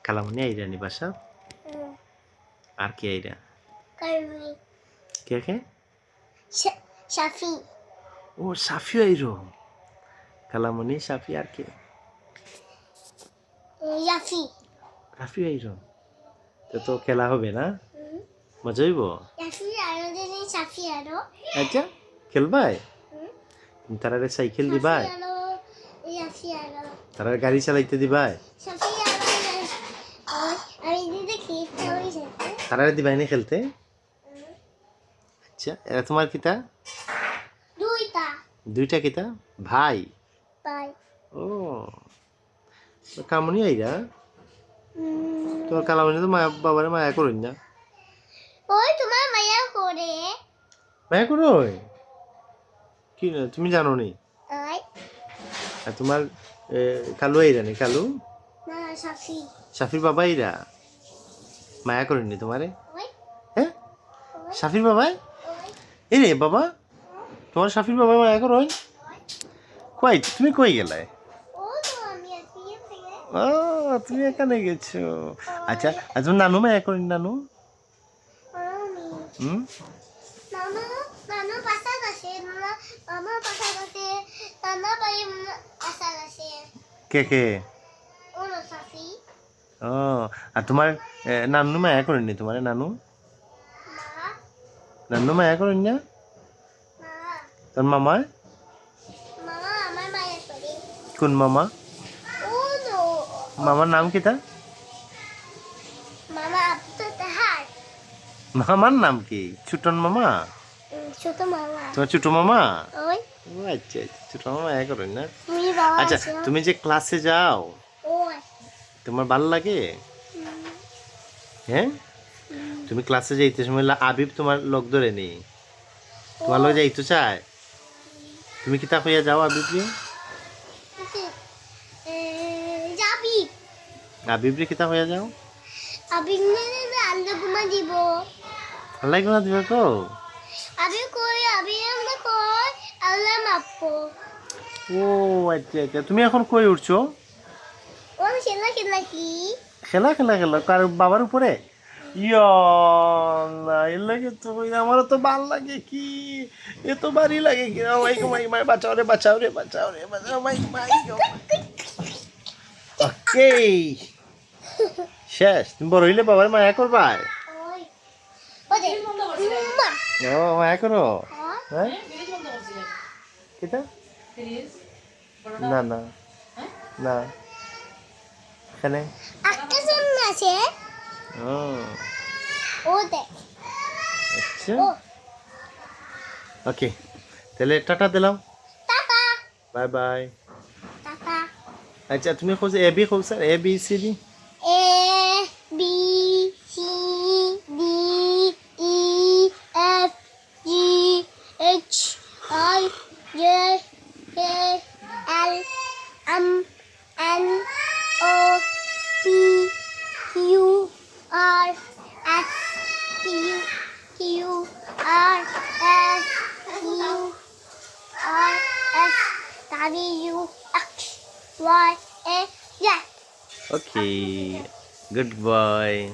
খালামণি আইরা নি বাসা আর কে আইরা কে সাফি ও সাফি আইরো খালামণি সাফি আর কে ইয়াফি রাফি আইরো তো খেলা হবে না মজা হইব ইয়াফি আরো দিনে সাফি আরো আচ্ছা খেলবাই তারারে সাইকেল দিবাই ইয়াফি আরো তারা গাড়ি চালাইতে দিবাই সাফি আরো আমি দিদি খেলতে হইছে তারারে দিবাই না খেলতে আচ্ছা এরা তোমার কিতা দুইটা কিতা ভাই বাই ও কামনি আইরা তোমার কালামনি তো মায়া বাবারে মায়া করুন না ওই তোমার মায়া করে মায়া করো কি না তুমি জানো নি ওই আর তোমার কালু আইরা নি কালু না সাফি শাফির বাবা আইরা মায়া করেননি তোমারে ওই হ্যাঁ শাফির বাবাই ওই এই রে বাবা তোমার শাফির বাবা মায়া করো কই তুমি কই গেলে ও তো আমি আজকে থেকে ও তুমি এখানে গেছো আচ্ছা আর তোমার নানু মায়া করেন নানু আমি হুম নানু নানু পাশা আছে মামা পাশা আছে নানা ভাই পাশা আছে কে ওনো সাফি ও আর তোমার নানু মায়া করেননি তোমার নানু মা নানু মায়া করেন না মা তোর মামা মামা আমার মায়া করে কোন মামা ওনো মামার নাম কি তা মামা আপতো তাহার মামার নাম কি ছোটন মামা ছোট মামা তোমার ছোট মামা ওই ও আচ্ছা ছোট মামা মায়া করেন না তুমি বাবা আচ্ছা তুমি যে ক্লাসে যাও ওই তোমার ভালো লাগে হ্যাঁ তুমি ক্লাসে যাইতে সময় আবিব তোমার লোক ধরে নি তোমার লোক যাইতে চায় তুমি কি তা হইয়া যাও আবিবরে যাবি আবিবরে কি তা হইয়া যাও আবি আল্লাহ ঘুমা দিব আল্লাহ কোনা দিবে কো আবি কই আবি আমরা কই আল্লাহ মাপো ও আচ্ছা তুমি এখন কই উঠছো ও খেলা খেলা কি খেলা কার বাবার উপরে ইয়া না এর লাগে তো আমারও তো ভাল লাগে কি এ তো বাড়ি লাগে কি মাই বাঁচাও রে মাই ওকে শেষ তুমি বড় হইলে বাবার মায়া করবা ওই ওদে মা ও মায়া করো হ্যাঁ হ্যাঁ কিটা না এখানে একটা জন্য আছে ও ও দেখ আচ্ছা ও ওকে তাহলে টাটা দিলাম টাটা বাই বাই টাটা আচ্ছা তুমি খোঁজে এ বি খোঁজ A B C D A B C D E F G H I J K L M N O P Q R S T Q R S U R S W X Y A Z. Okay, goodbye.